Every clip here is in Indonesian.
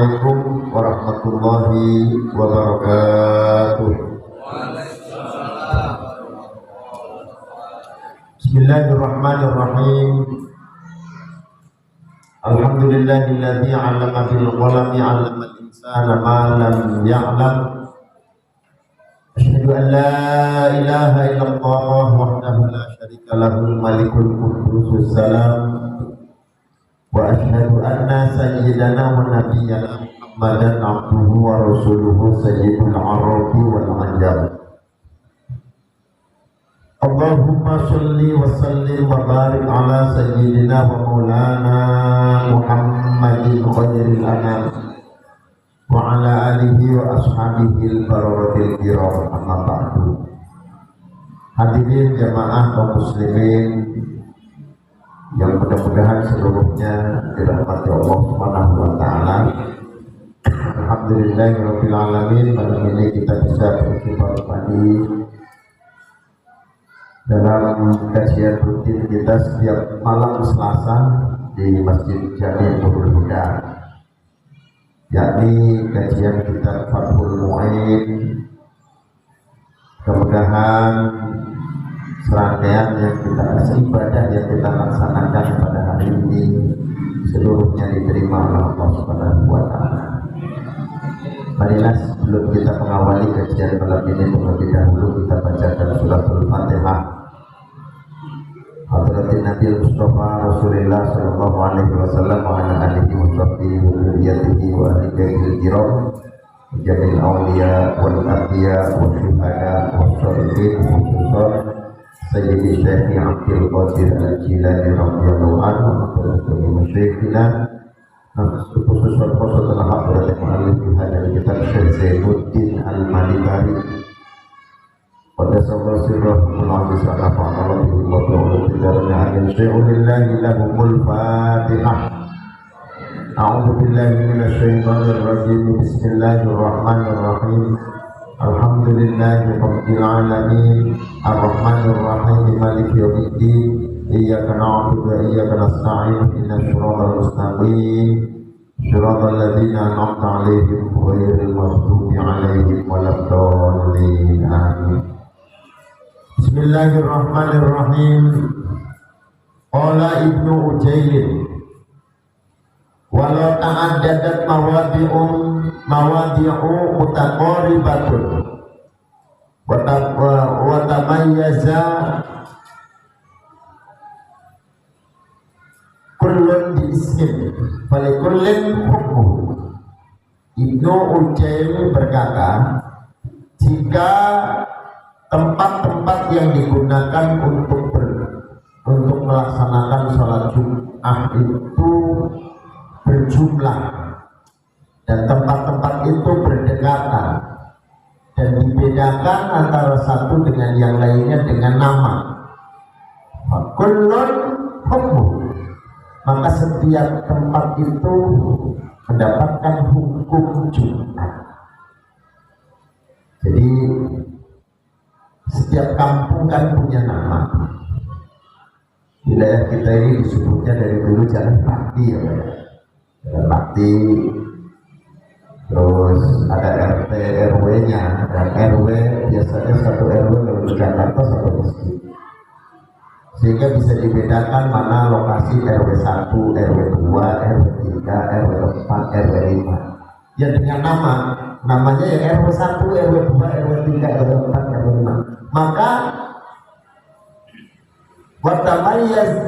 Assalamualaikum warahmatullahi wabarakatuh. Bismillahirrahmanirrahim. Alhamdulillahilladzi 'allama bil qalami 'allamal insana ma lam ya'lam. Asyhadu an la ilaha illallah wahdahu la syarika lahul malikul quddus salam. Wa asyhadu anna sayyidana wa nabiyyana Muhammadan abduhu wa rasuluhu sayyidul arabi wal ajam. Allahumma sholli wa sallim wa barik ala sayyidina wa maulana Muhammadin khairil anam wa ala alihi wa ashabihi al-bararatil kiram, amma ba'du. Hadirin jamaah kaum muslimin yang mudah-mudahan seluruhnya dirahmati Allah Subhanahu wa taala. Alhamdulillahirabbil alamin, malam ini kita bisa berjumpa kembali dalam kajian rutin kita setiap malam Selasa di Masjid Jami Nurul Huda, yakni kajian kitab Fathul Mu'in. Mudah-mudahan serangkaian yang kita ibadah yang kita laksanakan pada hari ini seluruhnya diterima oleh Allah Subhanahu wa taala. Marilah sebelum kita mengawali kajian malam ini, terlebih dahulu kita bacakan suratul Fatihah. Hadratin Nabi Mustafa Rasulullah sallallahu alaihi wasallam wa ala alihi wa sahbihi wa dzurriyyatihi wa alihi kiram, jamil awliya wal anbiya wa syuhada wa sholihin khususan Sayyidi Syekh Abdul Qadir Al-Jilani radhiyallahu anhu wa masyayikhina, khususan telah hadir muallif hadis kitab Syekh Zainuddin Al-Malibari pada sahabat sirrah melalui sana fa'ala bihi wa ta'ala bidarnya amin syai'ulillahi lahumul fatihah. A'udhu billahi minasyaitanir rajim. Bismillahirrahmanirrahim. Alhamdulillahi rabbil alamin, arrahmanir rahim, maliki yaumiddin, iyyaka na'budu wa iyyaka nasta'in, ihdinas siratal mustaqim, siratal ladzina an'amta 'alaihim ghairil maghdubi 'alaihim waladdallin. Amin. Bismillahirrahmanirrahim. Qala Ibnu Ujailin, walau ta'addadat mawadi'u mutaqaribatun wa tamayyaza kullun bi ismin falikullin hukmuh. Ibnu Ujail berkata, jika tempat-tempat yang digunakan untuk melaksanakan sholat Jum'ah itu berjumlah dan tempat-tempat itu berdekatan dan dibedakan antara satu dengan yang lainnya dengan nama, kullun hukmu, maka setiap tempat itu mendapatkan hukum Jum'ah. Jadi setiap kampung kan punya nama. Wilayah kita ini disebutnya dari dulu Jalan Bakti, ya Pak. Jalan Bakti. Terus ada RT RW-nya, dan RW biasanya satu RW kalau di Jakarta satu masjid. Sehingga bisa dibedakan mana lokasi RW 1, RW 2, RW 3, RW 4, RW 5. Ya dengan namanya yang RW 1, RW 2, RW 3, RW 4, RW 5. Maka watamayyaz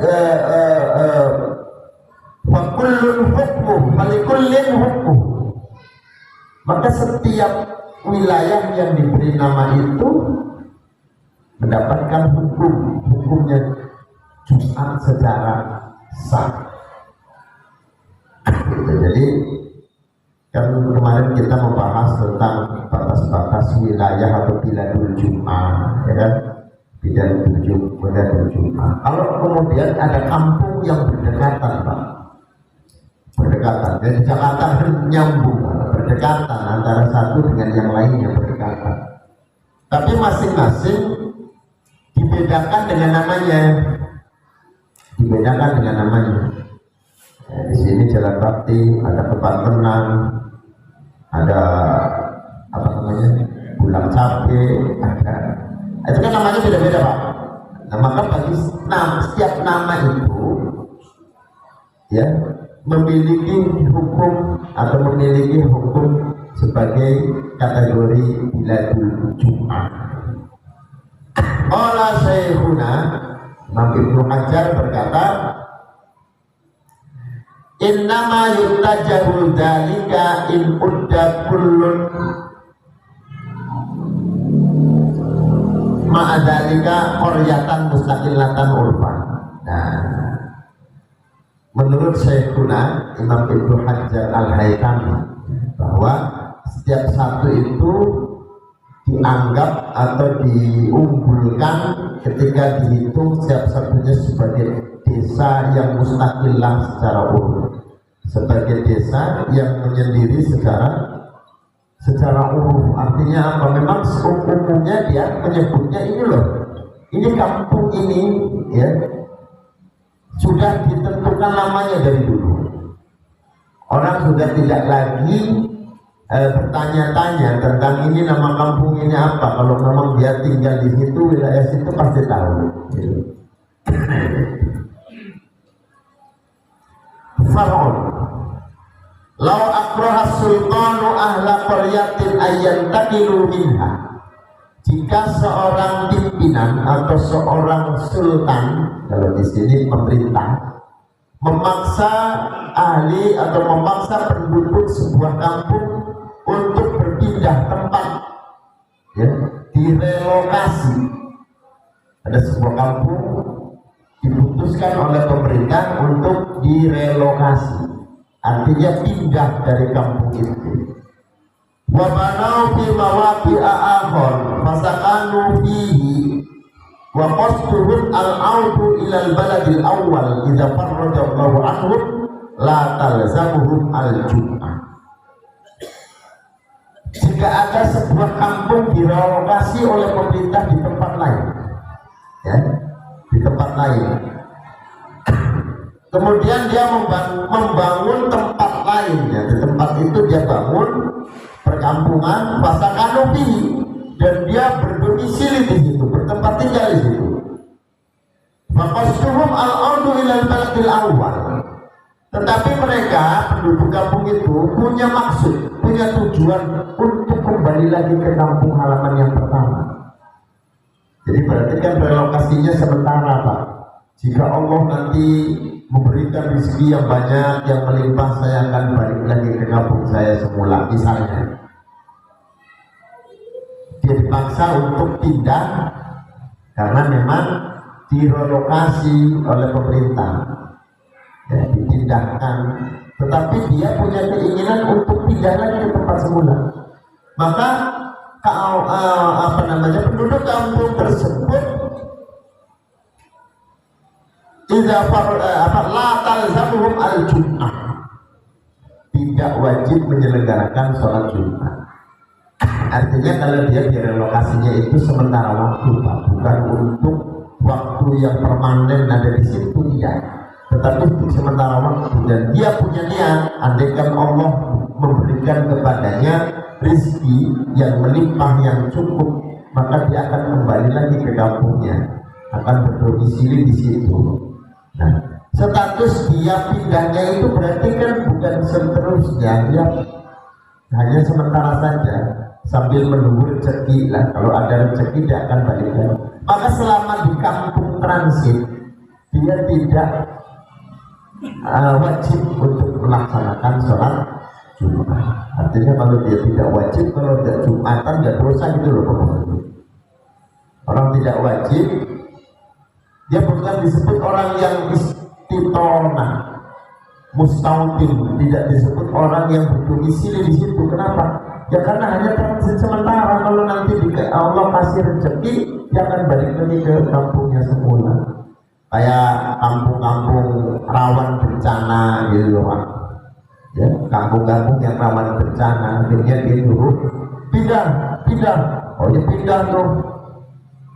wa kullun hukmu falikullin hukmu, maka setiap wilayah yang diberi nama itu mendapatkan hukumnya Jum'ah secara sah. Jadi kan kemarin kita membahas tentang batas-batas wilayah atau biladul Jum'ah, ya kan? Biladul Jum'ah. Kalau kemudian ada kampung yang berdekatan, Pak, berdekatan. Dari Jakarta nyambung, berdekatan antara satu dengan yang lainnya berdekatan. Tapi masing-masing dibedakan dengan namanya. Dibedakan dengan namanya. Ya, di sini Jalan Bakti ada tempat tenang, ada apa namanya, bulan cabe, ada itu kan namanya beda-beda Pak. Nah maka bagi setiap nama itu ya memiliki hukum atau memiliki hukum sebagai kategori Biladul Jum'ah. Qala Syekhuna Imam Ibnu Hajar berkata, innama yutajahul dalika in udda kullun ma'adhalika qaryatan mustaqillatan urban. Nah, menurut Syekhuna Imam Ibnu Hajar Al-Haytami bahwa setiap satu itu dianggap atau diunggulkan ketika dihitung setiap satunya sebagai desa yang mustaqillah secara uruf, sebagai desa yang menyendiri secara uruf. Artinya apa? Memang umumnya dia menyebutnya ini loh, ini kampung ini ya sudah ditentukan namanya dari dulu. Orang sudah tidak lagi bertanya-tanya tentang ini nama kampung ini apa. Kalau memang dia tinggal di situ, wilayah situ pasti tahu. Far'un law akraha sultanu ahla qaryatin ayyan takilu minha. Jika seorang pimpinan atau seorang sultan, kalau di sini pemerintah, memaksa ahli atau memaksa penduduk sebuah kampung untuk berpindah tempat, ya, direlokasi. Ada sebuah kampung diputuskan oleh pemerintah untuk direlokasi, artinya pindah dari kampung itu. Wa banau fi mawaqi'a akhar fasakanu fihi wa qasduhum al-audu ila al-baladil awwal idza farraja Allahu anhum la talzamuhum al-jum'ah. Jika ada sebuah kampung direlokasi oleh pemerintah di tempat lain, ya, di tempat lain, kemudian dia membangun tempat lain, ya, di tempat itu dia bangun perkampungan fasakanubi, dan dia berdomisili di situ, bertempat tinggal di situ. Faqasduhum al-ardu ilal baladil awwal. Tetapi mereka penduduk kampung itu punya maksud, punya tujuan untuk kembali lagi ke kampung halaman yang pertama. Jadi berarti kan relokasinya sementara Pak. Jika Allah nanti memberikan rezeki yang banyak, yang melimpah, saya akan balik lagi ke kampung saya semula misalnya. Dia dipaksa untuk pindah karena memang direlokasi oleh pemerintah, ya, dipindahkan, tetapi dia punya keinginan untuk pindah lagi ke tempat semula. Maka penduduk kampung tersebut la talzamuhum al-jum'ah, tidak wajib menyelenggarakan sholat Jumat. Artinya kalau dia direlokasinya itu sementara waktu Pak, bukan untuk waktu yang permanen ada di situ, tidak, tetapi untuk sementara waktu. Dan dia punya niat, andaikan Allah memberikan kepadanya rezeki yang melimpah, yang cukup, maka dia akan kembali lagi ke kampungnya, akan berdomisili di situ. Nah, status dia pindahnya itu berarti kan bukan seterusnya, dia hanya sementara saja sambil menunggu rezeki lah. Kalau ada rezeki dia akan balik lagi. Maka selama di kampung transit dia tidak wajib untuk melaksanakan sholat Jumat. Artinya kalau dia tidak wajib, kalau tidak Jumatan tidak dosa gitu loh Bapak. Orang tidak wajib, dia bukan disebut orang yang istitonah, mustautin, tidak disebut orang yang berdomisili di situ. Kenapa? Ya karena hanya transit sementara. Kalau nanti Allah kasih rezeki, dia akan balik lagi ke kampungnya semula. Kayak kampung-kampung rawan bencana gitu Pak. Ya, kampung-kampung yang rawan bencana, akhirnya dia turun pindah. Oh ya pindah tuh.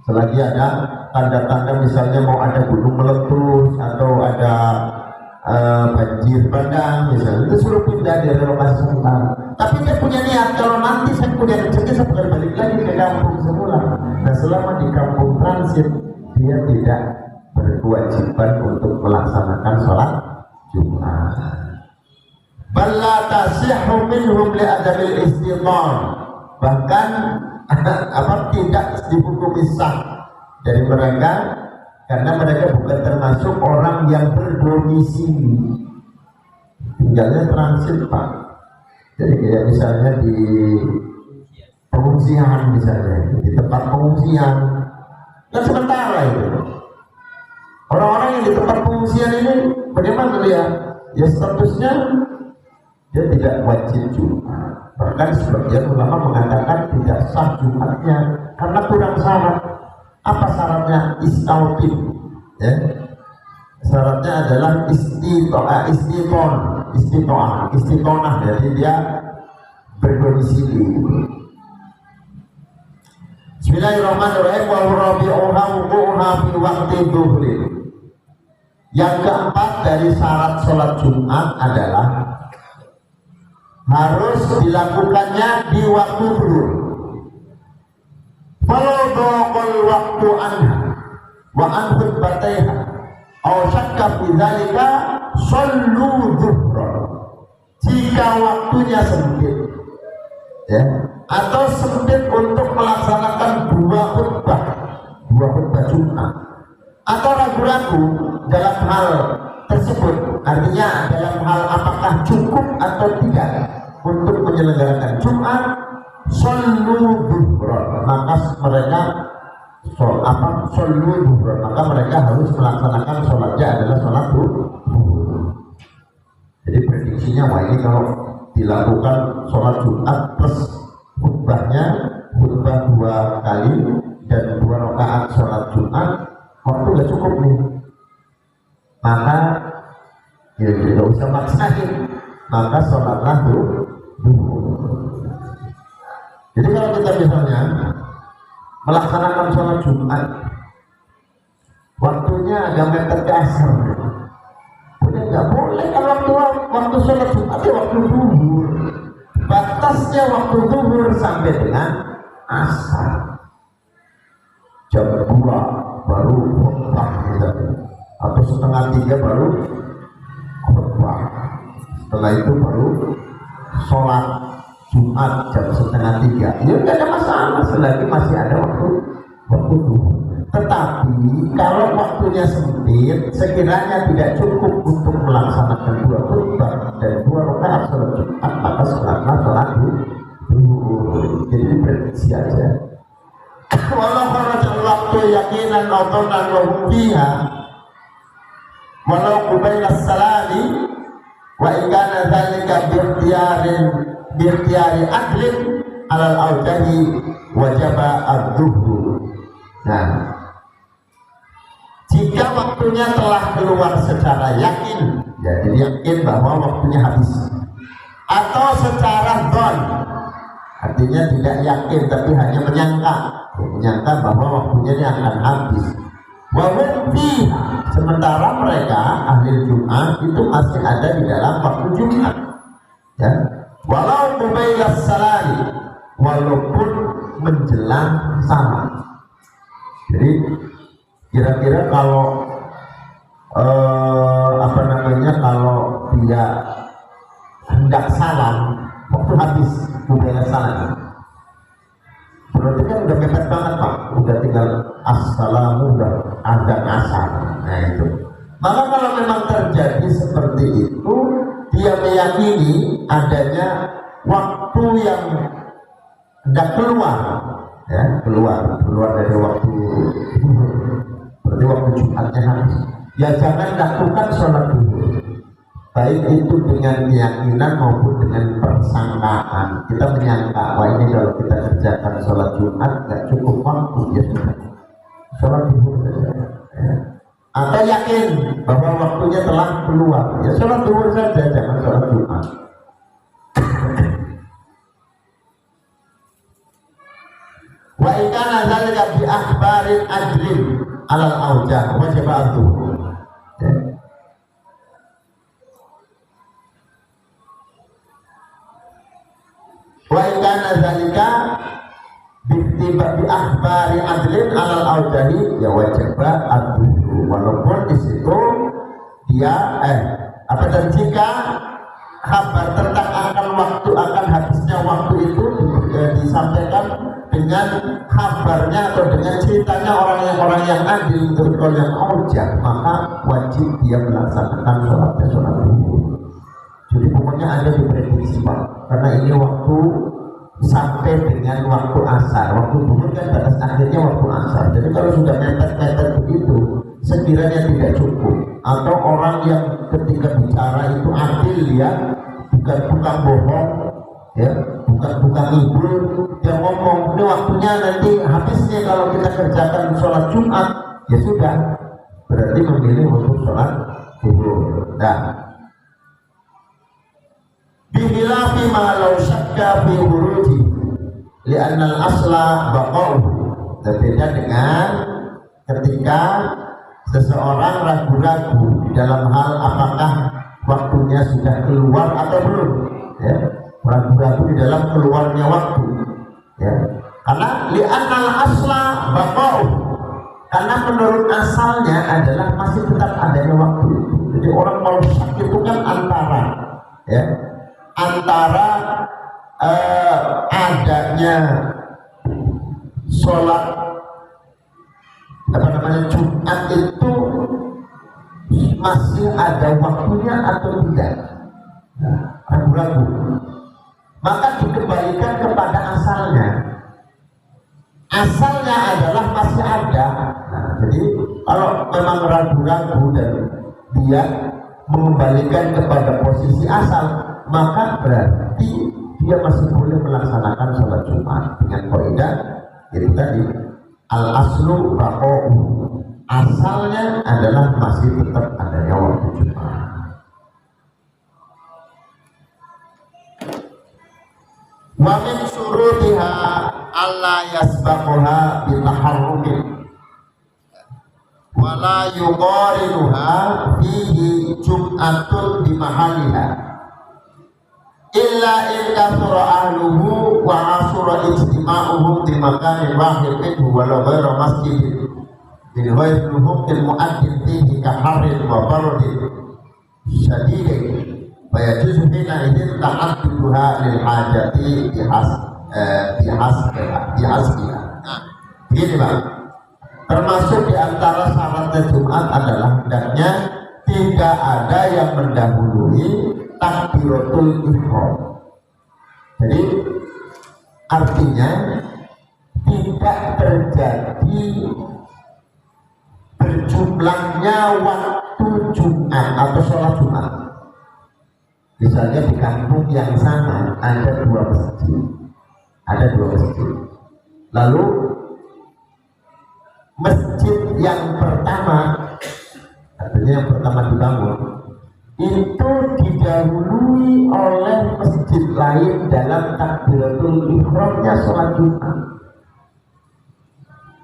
Selagi ada tanda-tanda misalnya mau ada gunung meletus atau ada banjir bandang misalnya, itu suruh pindah dari lokasi sementara. Tapi dia punya niat, kalau nanti saya punya rezeki saya bakal balik lagi ke kampung semula. Nah selama di kampung transit dia tidak berkewajiban untuk melaksanakan sholat Jumat. Balla tasihhu minhum li adamil istidhar. Bahkan tidak dihukumi sah dari mereka karena mereka bukan termasuk orang yang berdomisili, tinggalnya transit Pak. Jadi kayak misalnya di pengungsian misalnya, di tempat pengungsian kan sementara itu. Orang-orang yang di tempat pengungsian ini bagaimana dia? Ya statusnya dia tidak wajib Jumat. Bahkan sebagian ulama mengatakan tidak sah Jumatnya karena kurang syarat. Apa syaratnya? Istautin, ya. Syaratnya adalah istitonah, jadi dia berdomisili. Bismillahirrahmanirrahim. Wa rabi'uha wuqu'uha fi waqti dhuhri. Yang keempat dari syarat sholat Jumat adalah harus dilakukannya di waktu zuhur. Falau dhaqal waktu anha wa an khutbataiha aw syakka fi dzalika shallu dhuhra. Jika waktunya sempit, ya, atau sempit untuk melaksanakan dua khutbah Jumat, atau ragu-ragu dalam hal tersebut, artinya dalam hal apakah cukup atau tidak untuk menyelenggarakan Jumat, shallu dhuhra, maka mereka maka mereka harus melaksanakan sholatnya adalah sholat zuhur. Jadi prediksinya wah ini kalau dilakukan sholat Jumat plus khutbah 2 kali dan 2 rakaat sholat Jumat, waktu nggak cukup nih, maka ya tidak usah maksain, maka sholatlah zuhur. Jadi kalau kita misalnya melaksanakan sholat Jumat, waktunya agak mepet ke asar, udah nggak boleh kalau waktu sholat Jumat ya waktu zuhur. Batasnya waktu zuhur sampai dengan asar. Jam 2 baru khutbah misalnya, atau setengah 3 baru khutbah. Setelah itu baru sholat Jumat jam setengah 3. Ya tidak ada masalah selagi masih ada waktu itu. Tetapi kalau waktunya sempit, sekiranya tidak cukup untuk melaksanakan 2 khutbah dan 2 rakaat sholat Jumat, maka sholatlah sholat zuhur. Jadi prediksi aja. Walau kharajal waktu yakinan autonan wa fiha walau qabla salati wa in kana dzalika bi'tiyari adlin alal awjahi wajaba ad-dhuhur. Nah, jika waktunya telah keluar secara yakin, ya jadi yakin bahwa waktunya habis, atau secara dhon, artinya tidak yakin tapi hanya menyangka bahwa waktunya ini akan habis. Wahum fiha, sementara mereka ahli Jumat itu masih ada di dalam waktu Jumat, ya. Walau mubailas salari, walaupun menjelang salam. Jadi kira-kira kalau kalau dia hendak salam waktu habis mubailas salam, berarti kan udah mepet banget Pak, udah tinggal assalamu udah azan asar. Nah itu. Maka kalau memang terjadi seperti itu, dia meyakini adanya waktu yang hendak keluar, ya, keluar dari waktu, berarti waktu Jumatnya habis. Ya jangan lakukan sholat zuhur, baik itu dengan keyakinan maupun dengan persangkaan. Kita menyangka, wah ini kalau kita kerjakan sholat Jumat nggak cukup waktu, ya sudah sholat zuhur saja, ya. Atau yakin bahwa waktunya telah keluar, ya sholat zuhur saja, jangan sholat Jumat. Wa ikana dzalika bi akhbarin ajlin alal aujah wajib az-zuhur. Wa kana zalika bi akhbari adlin alal audahi ya wajib adu, walaupun di situ dia dan jika kabar tentang akan habisnya waktu itu disampaikan dengan kabarnya atau dengan ceritanya orang yang adil menurut kaul yang aujah, maka wajib dia melaksanakan sholat zuhur. Jadi pokoknya ada diprediksi Pak, karena ini waktu sampai dengan waktu asar. Waktu zuhur kan batas akhirnya waktu asar. Jadi kalau sudah mepet-mepet begitu, sekiranya tidak cukup, atau orang yang ketika bicara itu adil, dia bukan bohong, ya, bukan ngibul, dia ngomong ini waktunya nanti habisnya kalau kita kerjakan sholat Jumat, ya sudah, berarti memilih untuk sholat zuhur. Nah, bihilafi ma law syakka fi huruji li'anna al-asla baqa'u. Berbeda dengan ketika seseorang ragu-ragu dalam hal apakah waktunya sudah keluar atau belum, ya, ragu-ragu di dalam keluarnya waktu, ya, karena li'anna al-asla baqa'u, karena menurut asalnya adalah masih tetap adanya waktu. Jadi orang mau syak itu kan antara adanya sholat Jumat itu masih ada waktunya atau tidak, ragu-ragu, maka dikembalikan kepada asalnya. Asalnya adalah masih ada. Jadi kalau memang ragu-ragu dan dia mengembalikan kepada posisi asal, maka berarti dia masih boleh melaksanakan sholat Jumat dengan kaidah itu tadi, al-aslu baqa'u, asalnya adalah masih tetap adanya waktu Jumat. Wa min syurutiha alla yasbaquha bi taharrumin wa la yuqarinuha fihi jum'atun bi mahaliha illa in kathura ahluhu wa asura ijtima'uhum di makanin wahid minhu walau ghairu masjidin min ghairu mumkin mu'addin fihi kaharrin wa bardin syadidin wa yajuzu hina idin ta'adduduha lil hajati bihasbiha. Begini Pak, termasuk di antara syaratnya Jumat adalah hendaknya tidak ada yang mendahului takbiratul ihram. Jadi artinya tidak terjadi berjumlahnya waktu Jumat atau sholat Jumat. Misalnya di kampung yang sama ada dua masjid, lalu masjid yang pertama, artinya yang pertama dibangun, itu didahului oleh masjid lain dalam takbiratul ihramnya sholat Jumat.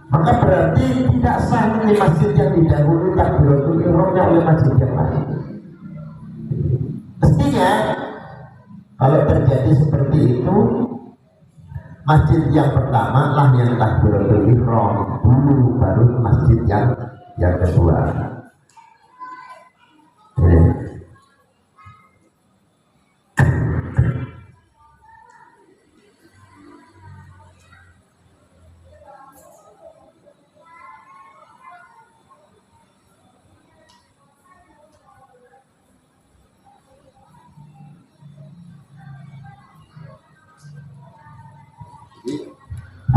Maka berarti tidak sah ini masjid yang didahului takbiratul ihramnya oleh masjid yang lain. Mestinya kalau terjadi seperti itu, masjid yang pertama lah yang takbiratul ihram dulu, baru masjid yang kedua.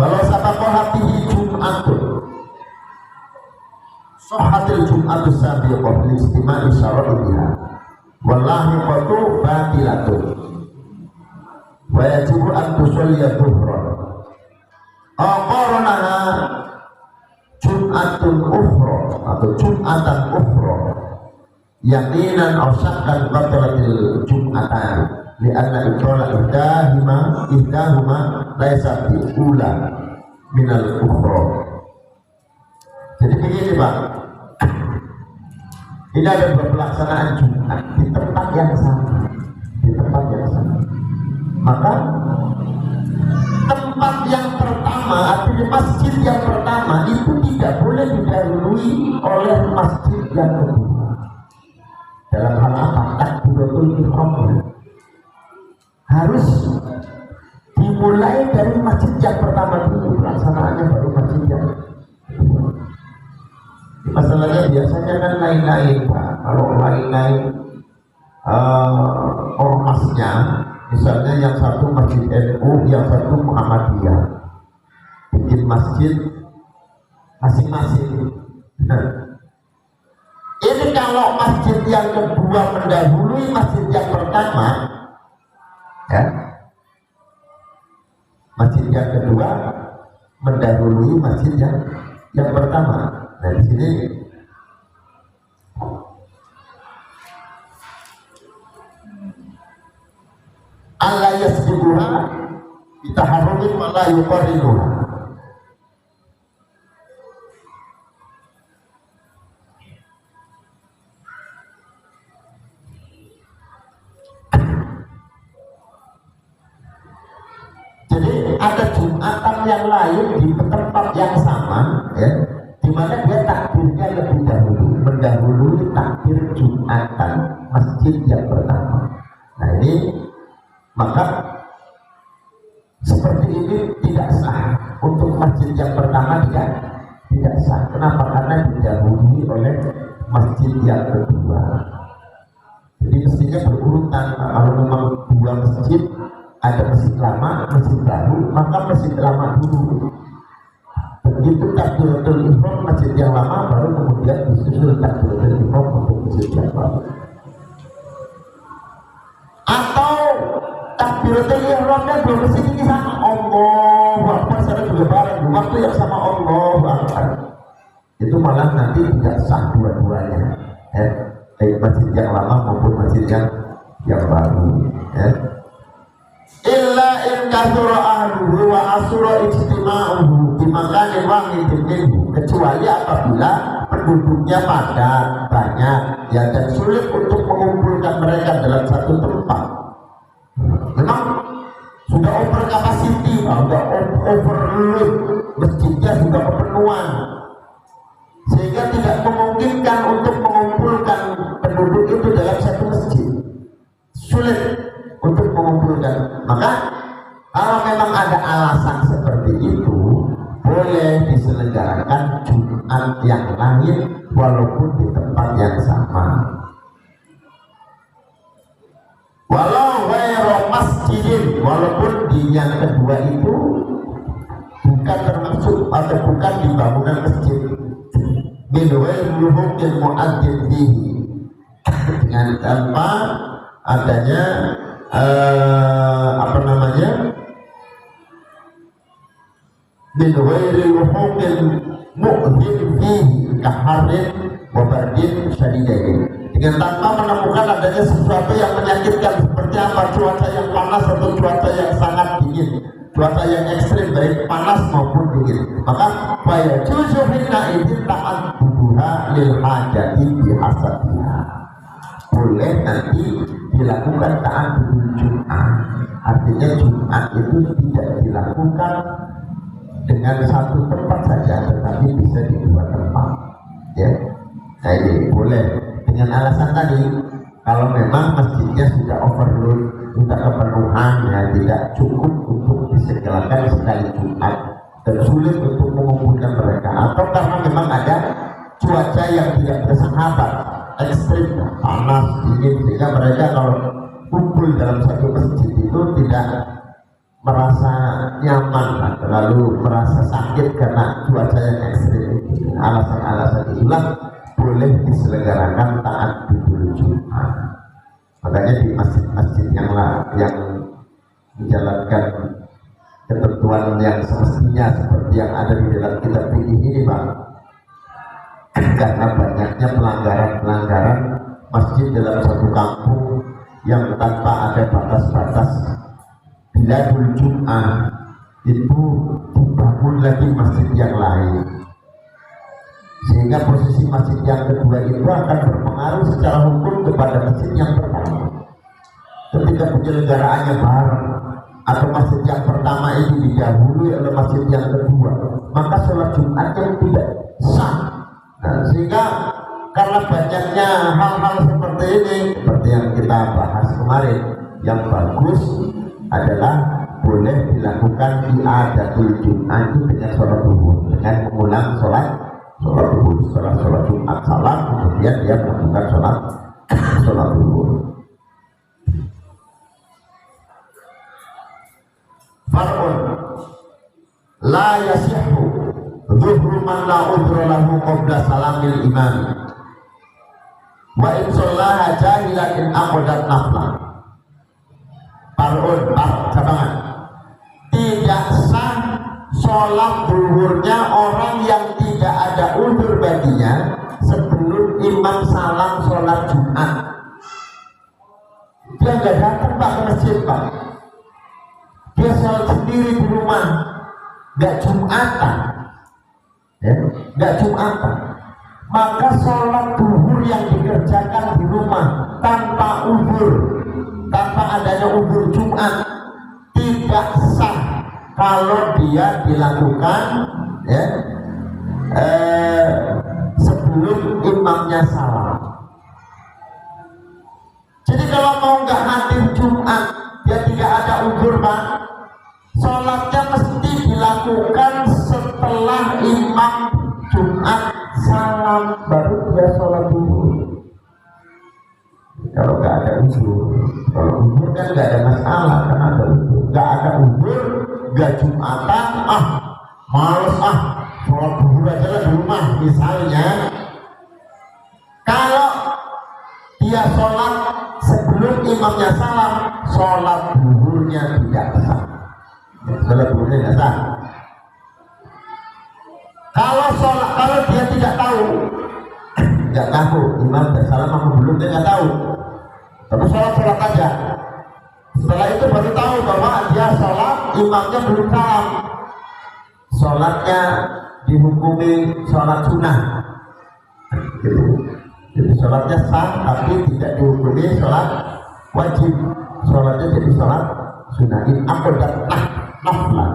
Walau sabaqo hatihi Jum'atun sahhatil Jum'atu sabiqah li istima'i syara'iha wallahi qatu batilatun wa yajibu an tusalliya dhuhran aqaranaha Jum'atun ukhra atau Jum'atan ukhra yaqinan aw syakkan batalatil Jum'atan lianna iqrala ihdahuma laisa bi'ula minal ukhra. Jadi begini Pak, ini ada pelaksanaan Jumat di tempat yang sama, maka Tapi masjid yang pertama itu tidak boleh didahului oleh masjid yang kedua. Dalam hal apa? Takbiratul ihram harus dimulai dari masjid yang pertama dulu, pelaksanaannya baru masjid yang kedua. Masalahnya biasanya kan lain-lain Pak. Kalau lain-lain ormasnya, misalnya yang satu masjid NU, yang satu Muhammadiyah, bikin masjid masing-masing. Nah, ini kalau masjid yang kedua mendahului masjid yang pertama, ya, masjid yang kedua mendahului masjid yang pertama. Nah di sini Allah yasbiquha bitaharrumin wa la yuqarrinuha. Jadi ada Jumatan yang lain di tempat yang sama, ya, di mana dia takbirnya lebih dahulu, mendahului takbir Jumatan masjid yang pertama. Nah ini maka seperti ini tidak sah untuk masjid yang pertama, tidak sah. Kenapa? Karena didahului oleh masjid yang kedua. Jadi mestinya berurutan. Kalau memang dua masjid, ada masjid lama, masjid baru, maka masjid lama dulu. Begitu takbiratul ihram masjid yang lama, baru kemudian disusul takbiratul ihram untuk masjid yang baru. Atau takbiratul ihramnya belum mesti ini sama Allahu Akbar, saya juga bareng waktu yang sama Allahu Akbar. Itu malah nanti tidak sah dua-duanya, ya, baik masjid yang lama maupun masjid yang baru, ya. Illa in kathura ahluhu wa asura ijtima'uhu bimakanin wahidin minhu, kecuali apabila penduduknya padat, banyak, ya, dan sulit untuk mengumpulkan mereka dalam satu tempat. Memang sudah over capacity, sudah overload, masjidnya sudah kepenuhan, sehingga tidak memungkinkan untuk mengumpulkan penduduk itu dalam satu masjid, sulit untuk mengumpulkan. Maka kalau memang ada alasan seperti itu, boleh diselenggarakan Jumat yang lain walaupun di tempat yang sama. Walau ghairu masjidin, walaupun di yang kedua itu bukan termasuk atau bukan di bangunan masjid, min ghairi hukmil mu'adzin fihi, dengan tanpa adanya min ghairi hukmil mu'adzin fihi kaharin wa bardin syadidain, dengan tanpa menemukan adanya sesuatu yang menyakitkan seperti apa, cuaca yang panas atau cuaca yang sangat dingin, cuaca yang ekstrim baik panas maupun dingin. Maka faya juzuhina izin ta'at buduha lil hajati bihasadiha, boleh nanti dilakukan taat budul Jumat. Artinya Jumat itu tidak dilakukan dengan satu tempat saja, tetapi bisa di dua tempat, ya. Nah ini boleh dengan alasan tadi, kalau memang masjidnya sudah overload, sudah kepenuhan, ya, tidak cukup untuk disegerakan sekali Jumat dan sulit untuk mengumpulkan mereka, atau karena memang ada cuaca yang tidak bersahabat, ekstrim, panas, dingin, sehingga mereka kalau kumpul dalam satu masjid itu tidak merasa nyaman, terlalu merasa sakit karena cuaca yang ekstrim. Alasan-alasan itulah boleh diselenggarakan taat budul Jumat. Makanya di masjid-masjid yang menjalankan ketentuan yang semestinya seperti yang ada di dalam kitab fikih ini, Pak, karena banyaknya pelanggaran masjid dalam satu kampung yang tanpa ada batas-batas, bila Jumat itu dibangun lagi masjid yang lain, sehingga posisi masjid yang kedua itu akan berpengaruh secara hukum kepada masjid yang pertama ketika penyelenggaraannya bareng. atau masjid yang pertama itu didahului oleh masjid yang kedua, maka sholat Jumatnya tidak sah. Nah, sehingga karena banyaknya hal-hal seperti ini, seperti yang kita bahas kemarin, yang bagus adalah boleh dilakukan i'adatul Jumat itu dengan sholat zuhur, dengan mengulang sholat zuhur, setelah sholat Jumat salam kemudian dia melakukan sholat zuhur. Far'un la yasihhu zuhru man la udhra lahu qabla salamil imam wa in shallaha jahilan aqadat nafla. Far'un, cabangan, tidak sah sholat zuhurnya orang yang tidak ada udzur baginya sebelum imam salam sholat Jumat. Dia nggak datang Pak ke masjid Pak, dia sholat sendiri di rumah, nggak Jumatan, ya, nggak Jumatan. Maka sholat zuhur yang dikerjakan di rumah tanpa udzur, tanpa adanya udzur Jumat tidak sah kalau dia dilakukan ya, sebelum imamnya salam. Jadi kalau mau nggak hadir Jumat, dia tidak ada udzur Pak, sholatnya mesti dilakukan setelah imam Jumat salam baru dia sholat zuhur. Kalau nggak ada udzur, kalau udzur kan nggak ada masalah, kan ada udzur. Nggak ada udzur, nggak Jumatan, males sholat zuhur aja lah di rumah misalnya. Kalau dia sholat sebelum imamnya salam, sholat zuhurnya tidak sah. Sholat zuhurnya tidak sah. Kalau dia tidak tahu, nggak tahu imam bersalam apa belum, dia nggak tahu, tapi sholat aja. Setelah itu baru tahu bahwa dia sholat imamnya belum salam, sholatnya dihukumi sholat sunnah gitu. Jadi sholatnya sah tapi tidak dihukumi sholat wajib, sholatnya jadi sholat sunnah. Ini aqadat nafla,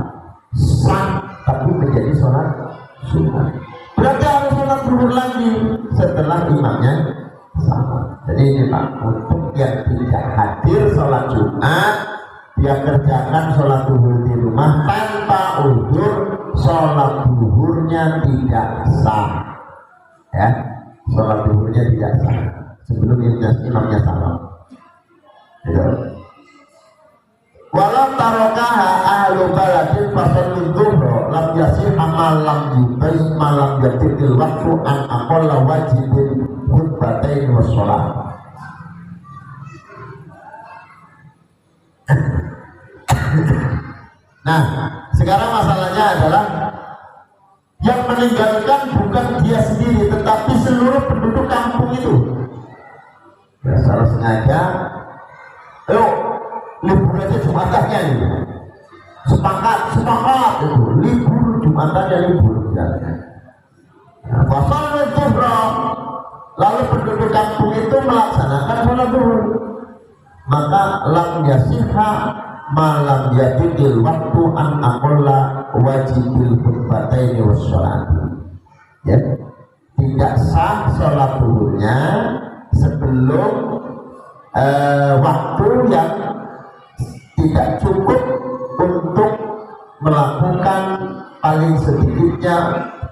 sah tapi menjadi sholat sunnah. Berarti harus sholat zuhur lagi setelah imamnya salam. Jadi ini Pak, untuk yang tidak hadir sholat Jumat, dia kerjakan sholat zuhur di rumah tanpa udzur, sholat zuhurnya tidak sah. Ya, sholat zuhurnya tidak sah sebelum imamnya salam. Ya. Walau tarokaha ahlu baladin fasallu zuhra lam yasih amal lam yubai malam yatiril waktu an aqalla wajibin khutbatain wa sholat. Nah, sekarang masalahnya adalah yang meninggalkan bukan dia sendiri tetapi seluruh penduduk kampung itu. Ya, secara sengaja, ayo libur aja Jumatannya itu, sepakat itu libur Jumatannya libur ya. Pasal zuhra, lalu penduduk kampung itu melaksanakan sholat zuhur, maka lam yasihha malam yadidil waktu an aqalla wajibil khutbataini wassalat. Ya, tidak sah sholat zuhurnya sebelum waktu yang tidak cukup untuk melakukan paling sedikitnya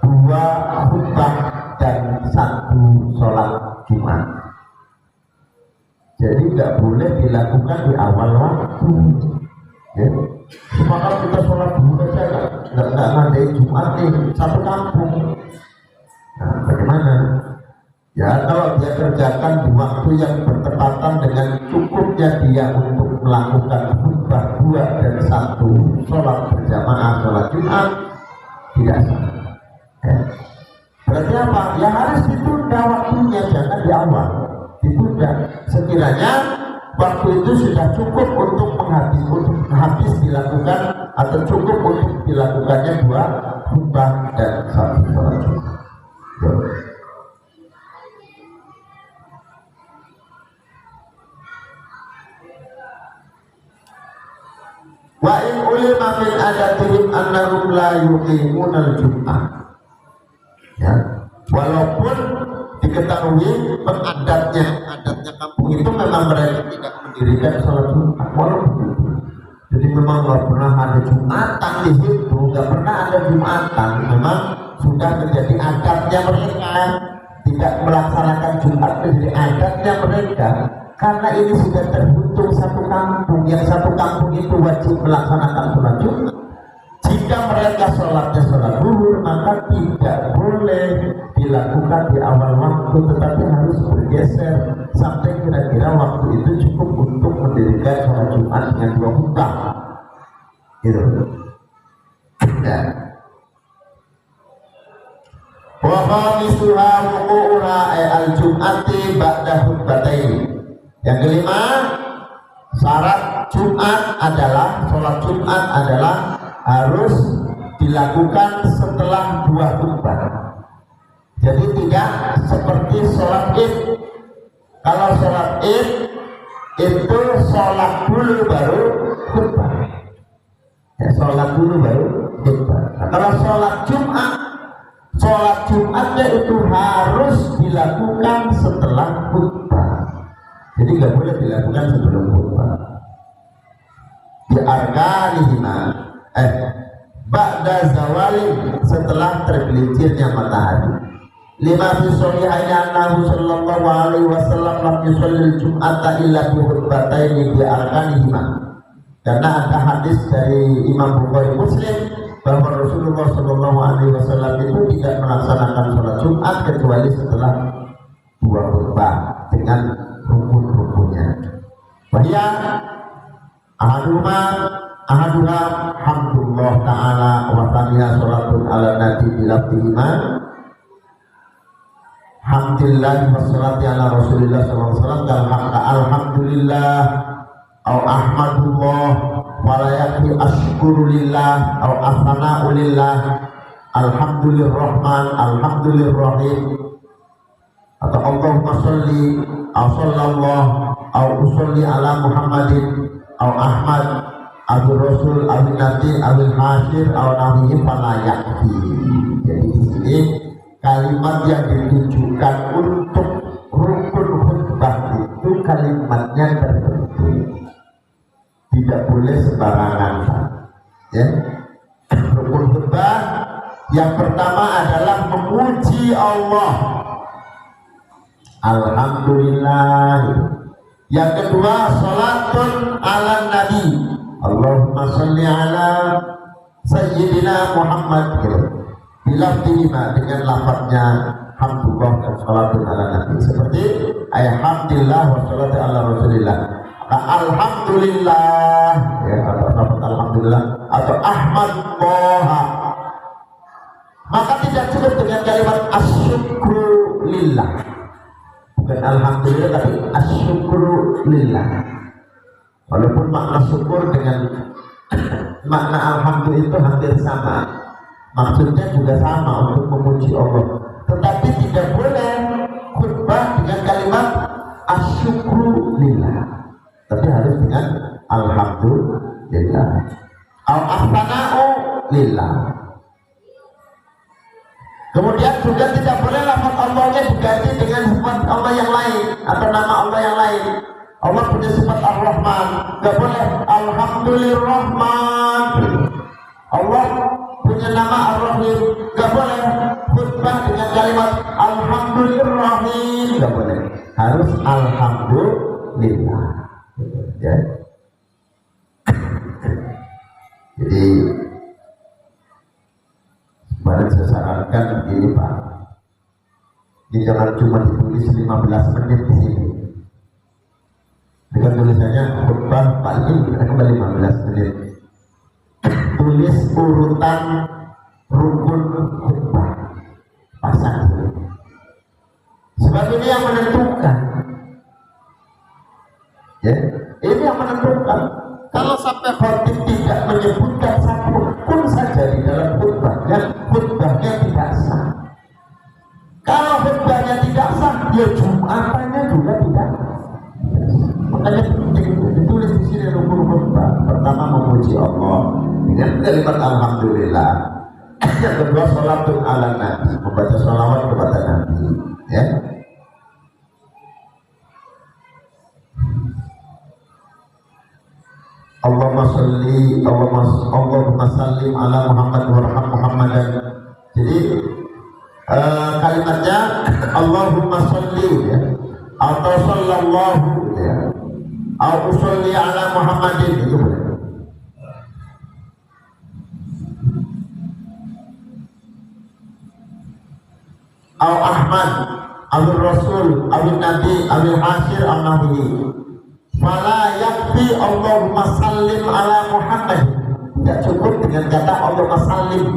2 khutbah dan 1 sholat Jumat. Jadi nggak boleh dilakukan di awal waktu. Ya. Semangat kita sholat dulu saja, nggak ngadain Jumat nih satu kampung. Nah, bagaimana? Ya, kalau dia kerjakan di waktu yang bertepatan dengan cukupnya dia untuk melakukan khutbah 2 dan 1 sholat berjamaah sholat Jumat, tidak sah. Ya. Berarti apa? Ya harus ditunda waktunya, jangan di awal. Ditunda sekiranya waktu itu sudah cukup untuk habis dilakukan atau cukup untuk dilakukannya 2 khutbah dan 1 sholat Jumat. Ya. Wa min adatihim annahum la yuqimunal jum'ah. Ya, walaupun diketahui adatnya kampung itu memang mereka tidak mendirikan sholat Jumat, walaupun itu. Jadi memang nggak pernah ada Jumatan di situ, nggak pernah ada Jumatan. Memang sudah menjadi adatnya mereka, tidak melaksanakan Jumat menjadi adatnya mereka. Karena ini sudah terhitung satu kampung, yang satu kampung itu wajib melaksanakan sholat Jumat. Jika mereka sholatnya sholat zuhur, maka tidak boleh dilakukan di awal waktu, tetapi harus bergeser sampai kira-kira waktu itu cukup untuk mendirikan sholat Jumat dengan 2 khutbah. Gitu. Ya. Wa khamisuha wuqu'uha al-jum'ati ba'da khutbataini. Yang kelima, syarat Jumat adalah sholat Jumat adalah harus dilakukan setelah 2 khutbah. Jadi tidak seperti sholat Id. Kalau sholat Id itu sholat dulu baru khutbah. Ya, sholat dulu baru khutbah. Nah, kalau sholat Jumatnya itu harus dilakukan setelah khutbah. Jadi nggak boleh dilakukan sebelum khutbah. Di arkanihima ba'da zawali, setelah tergelincirnya matahari. Lima fi sahihaini annahu sallallahu alaihi wasallam lam yusalli al-jum'ata illa bi khutbataini bi arkanihima. Karena ada hadis dari Imam Bukhari Muslim bahwa Rasulullah sallallahu alaihi wasallam itu tidak melaksanakan sholat Jumat kecuali setelah 2 khutbah dengan rukun-rukunnya. Bahya ahaduha hamdulillah ta'ala wa thaniya sholatun ala nabi bilabdihima. Hamdulillah wa sholati ala rasulillah sallallahu alaihi wasallam alhamdulillah au ahmadullah wa la yakfi ashkurulillah au asanaulillah alhamdulillahirrahman alhamdulillahirrahim, atau Allahumma sholli au sallallahu au usolli ala muhammadin au ahmad abul rasul abul nabi abul hasyir au nabihi falayakti. Jadi di sini kalimat yang ditujukan untuk rukun khutbah itu kalimatnya tertentu, tidak boleh sembarangan. Ya, rukun khutbah yang pertama adalah memuji Allah, alhamdulillah. Yang kedua, salatun ala nabi, Allahumma sholli ala sayyidina Muhammad. Bilafdihima, dengan lafadznya hamdulillah dan salatun ala nabi, seperti alhamdulillah wa salatu ala rasulillah. Alhamdulillah, ya, atau lafadz alhamdulillah atau ahmadullah. Maka tidak cukup dengan kalimat asyukru lillah, bukan alhamdulillah tapi asyukru lillah. Walaupun makna syukur dengan makna alhamdulillah itu hampir sama, maksudnya juga sama untuk memuji Allah, tetapi tidak boleh khutbah dengan kalimat asyukru lillah, tapi harus dengan alhamdulillah au ahsana'u lillah. Kemudian juga tidak boleh lafaz Allahnya diganti dengan sifat Allah yang lain atau nama Allah yang lain. Allah punya sifat Ar-Rahman, tidak boleh Alhamdulillahirrahman. Allah punya nama Ar-Rahim, tidak boleh khutbah dengan kalimat Alhamdulillahirrahim, tidak boleh, harus Alhamdulillah. Ya. Jadi kemarin saya sarankan begini Pak, ini jangan cuma ditulis 15 menit di sini dengan tulisannya khutbah paling kembali 15 menit. Tulis urutan rukun khutbah, pasang. Sebab ini yang menentukan. Ya, ini yang menentukan. Kalau sampai khotib tidak menyebutkan satu rukun saja di dalam khutbahnya, khutbahnya tidak sah. Kalau khutbahnya tidak sah, ya Jumatannya juga tidak sah. Makanya penting ditulis di sini rukun khutbah. Pertama memuji Allah, Yang kalimat alhamdulillah. Yang kedua sholatun ala nabi, membaca sholawat kepada nabi, ya. Allahumma sallim ala Muhammad warham Muhammadan. Jadi kalimatnya Allahumma salli, ya, atau sallallahu, ya, atau salli ala Muhammadin, itu boleh. Atau Ahmad, Abdul Rasul, Abdul Nabi, Abdul Hasir, Al-Nabi. Fala yakfi Allahumma sallim ala Muhammad. Tidak cukup dengan kata Allahumma sallim.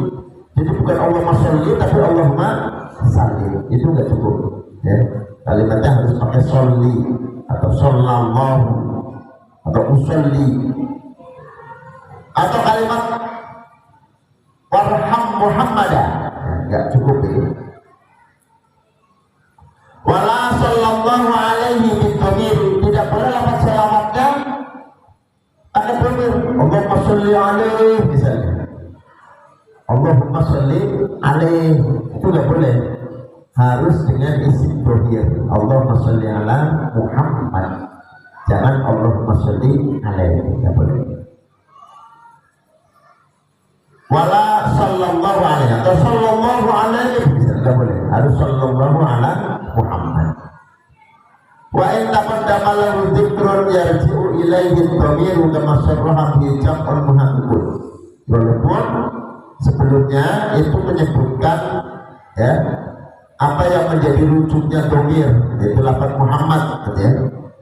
Jadi bukan Allahumma salli tapi Allahumma sallim. Itu tidak cukup, ya. Kalimatnya harus pakai sholli atau sallallahu atau usolli atau kalimat warham Muhammadan. Tidak cukup itu. Wala sallallahu alaihi bidhamir, tidak boleh lafaz selawatnya ada dhamir. Allahumma sholli alaihi misalnya. Allahumma sholli alaihi itu tidak boleh. Harus dengan isim dhamir. Allahumma sholli ala Muhammad. Jangan Allahumma sholli alaihi, tidak boleh. Wala sallallahu alaihi atau sallallahu alaihi tidak boleh. Harus sallallahu ala Muhammad. Wa in taqaddama lahu dzikrun yarji'u ilaihi dhamir kama sarraha fi jam'ul muhaqqaq. Walaupun sebelumnya itu menyebutkan, ya, apa yang menjadi rujuknya dhamir, yaitu lafaz Muhammad, ya.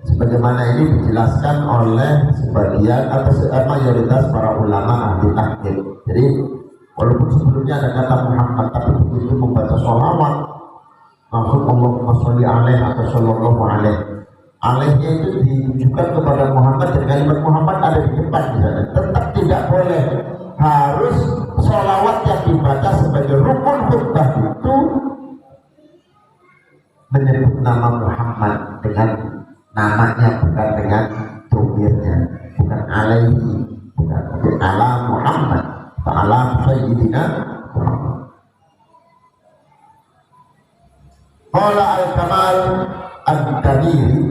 Sebagaimana ini dijelaskan oleh sebagian atau mayoritas para ulama ahli tahqiq. Jadi walaupun sebelumnya ada kata Muhammad, tapi begitu membaca sholawat langsung Allahumma sholli alaih atau sallallahu alaih. Alaihnya itu ditujukan kepada Muhammad dan kalimat Muhammad ada di depan misalnya. Tetap tidak boleh. Harus sholawat yang dibaca sebagai rukun khutbah itu menyebut nama Muhammad dengan namanya, bukan dengan domirnya, bukan alaihi, bukan ala Muhammad, ala sayyidina Muhammad. Qala al-kamal ad-damiri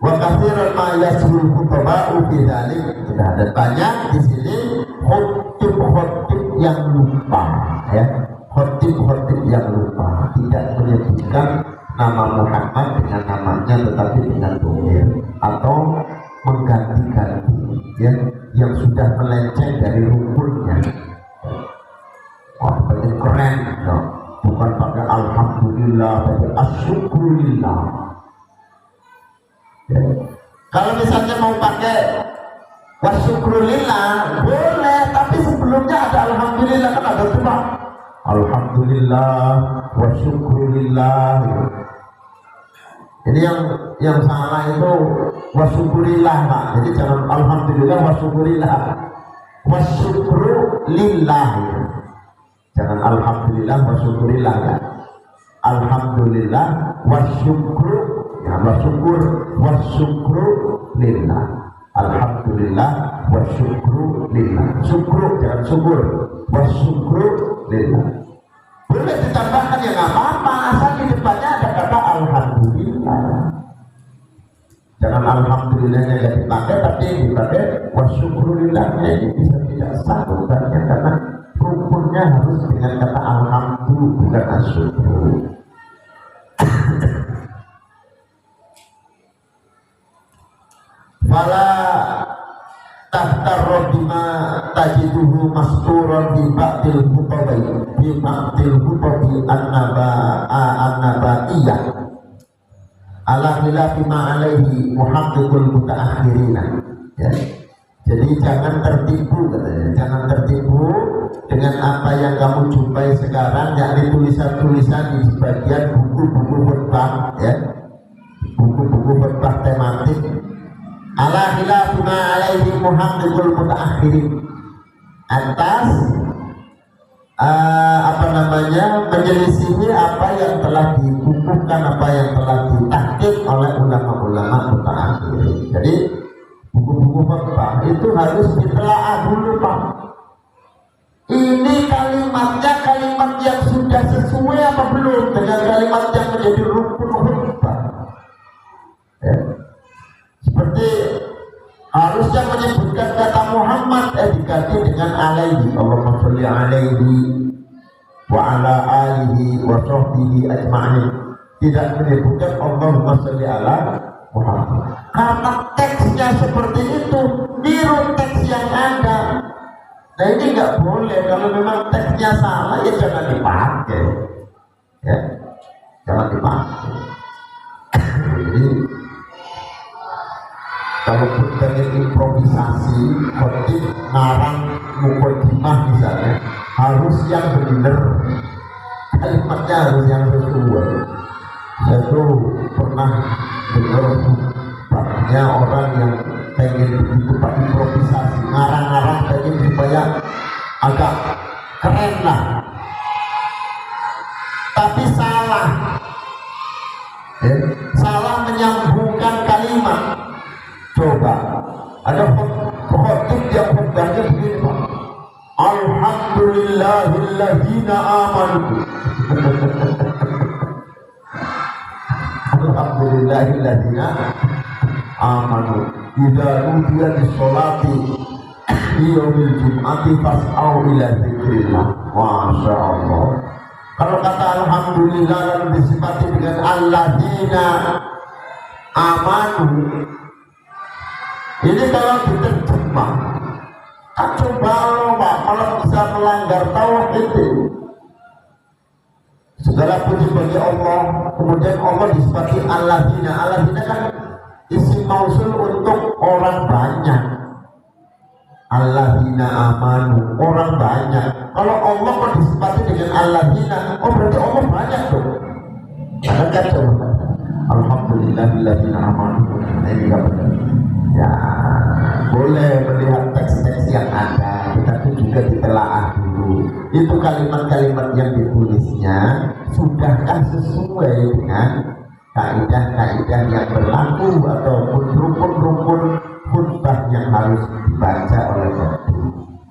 wa kathiran ma yasrul khutba'u fi dzalik. Dan banyak di sini khutib yang lupa, ya. Khutib yang lupa tidak menyebutkan nama Muhammad dengan namanya tetapi dengan dhamir atau mengganti-ganti, ya, yang sudah melenceng dari rukunnya. Oh, ini keren, no? Bukan pakai alhamdulillah, pakai asyukurillah, ya. Kalau misalnya mau pakai wasyukurillah boleh, tapi sebelumnya ada alhamdulillah, kan ada cuma alhamdulillah wasyukurillah, ya. Jadi yang salah itu wasyukurillah, Pak. Jadi jangan alhamdulillah wasyukurillah. Wasyukru lillah. Jangan alhamdulillah wasyukurillah, ya. Alhamdulillah wasyukru, ya, wasyukru lillah. Alhamdulillah wasyukru lillah. Syukru, jangan syukur. Wasyukru lillah. Boleh ditambahkan, ya nggak apa-apa, asal di depannya ada kata alhamdulillah. Jangan alhamdulillahnya yang dipakai, tapi yang dipakai wasyukurillahnya. Ini bisa tidak sah bukannya, karena rukunnya harus dengan kata alhamdulillah, bukan asyukur. Fala tahtarro bima tajiduhu masturan di ba'dil hutobi an-nabaiyah ala khilafi ma alaihi muhaqqqiqul mutaakhirina, ya. Jadi jangan tertipu, katanya. Jangan tertipu dengan apa yang kamu jumpai sekarang, yakni tulisan-tulisan di sebagian buku-buku khutbah, ya. Buku-buku khutbah tematik ala khilafi ma alaihi muhaqqqiqul mutaakhirin, atas menyelisihi apa yang telah dibukukan, apa yang telah ditahqiq oleh ulama-ulama mutaakhir. Jadi buku-buku khutbah itu harus ditelaah dulu, Pak. ini kalimatnya kalimat yang sudah sesuai apa belum dengan kalimat yang menjadi rukun khutbah. Ya. Seperti harusnya menyebutkan kata Muhammad diganti dengan alaihi, Allahumma sholli alaihi wa ala alihi wa sahbihi ajma'in. Tidak menyebutkan Allahumma sholli ala Muhammad karena teksnya seperti itu, niru teks yang ada. Nah ini nggak boleh. Kalau memang teksnya salah ya jangan dipakai, ya jangan dipakai. Jadi kalau pengen improvisasi, khotib ngarang mukadimah misalnya, harus yang benar, kalimatnya harus yang sesuai. Saya tuh pernah dengar banyak orang yang pengen begitu pak improvisasi, ngarang-ngarang pengen supaya agak keren lah, tapi salah, salah menyambungkan kalimat. Coba ada khotib yang khutbahnya begini Pak, alhamdulillahilladzina amanu. Alhamdulillahilladzina amanu idza nudiya lis-sholati yaumil jum'ati fas'au ila dzikrillah. Masya Allah. Kalau kata alhamdulillah lalu disifati dengan alladzina amanu, ini kalau diterjemah coba Pak, kalau bisa melanggar tauhid. Segala puji bagi Allah, kemudian Allah disifati alladzina. Alladzina kan isim mausul untuk orang banyak. Alladzina amanu, orang banyak. Kalau Allah kok disifati dengan alladzina, oh berarti Allah banyak tuh. Ada kan coba alhamdulillahilladzina amanu. Ini enggak benar. Ya boleh melihat teks-teks yang ada, tetapi juga ditelaah dulu. Itu kalimat-kalimat yang ditulisnya sudahkah sesuai dengan kaidah-kaidah yang berlaku ataupun rukun-rukun khutbah yang harus dibaca oleh khotib.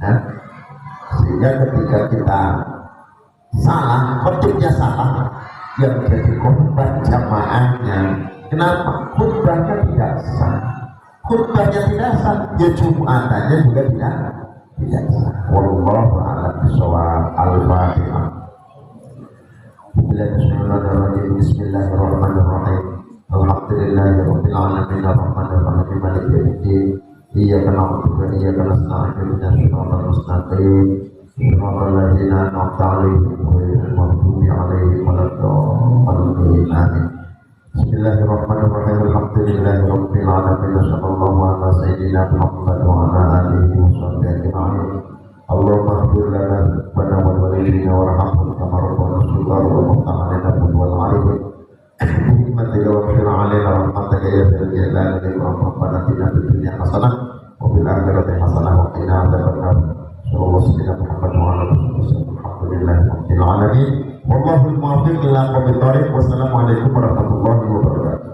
Nah, sehingga ketika kita salah, khotibnya salah, yang jadi khutbah jamaahnya, kenapa? Khutbahnya tidak sah. Khutbahnya tidak sah, ya Jumatannya juga tidak sah. Wallahu a'lam bishawab. Al-Fatihah. Bismillahirrahmanirrahim. Bismillahirrahmanirrahim. Alhamdulillahirabbil alamin arrahmanir rahim maliki yaumiddin. Iyyaka na'budu wa iyyaka nasta'in ihdinas siratal mustaqim. Siratal ladzina an'amta 'alaihim ghairil maghdubi 'alaihim waladdallin. Amin. Bismillahirrahmanirrahim. Alhamdulillahirabbil alamin. Sallallahu ala sayyidina Muhammad wa ala alihi washabbihi ajma'in. Allahumma ighfir lana dzunubana wal walidina warhamhum kama rabbana shighara wa muta'alina wal 'arifin. Hikmatika wa ighfir 'alaina rahmataka ya dzal jalali wal ikram. Rabbana atina fid dunya hasanah wa fil akhirati hasanah wa qina adzabannar. Sallallahu alaihi Muhammad wa ala alihi wasallam. Alhamdulillahirabbil alamin. Wallahul muwaffiq ila aqwamit thoriq. Wassalamualaikum warahmatullahi wabarakatuh.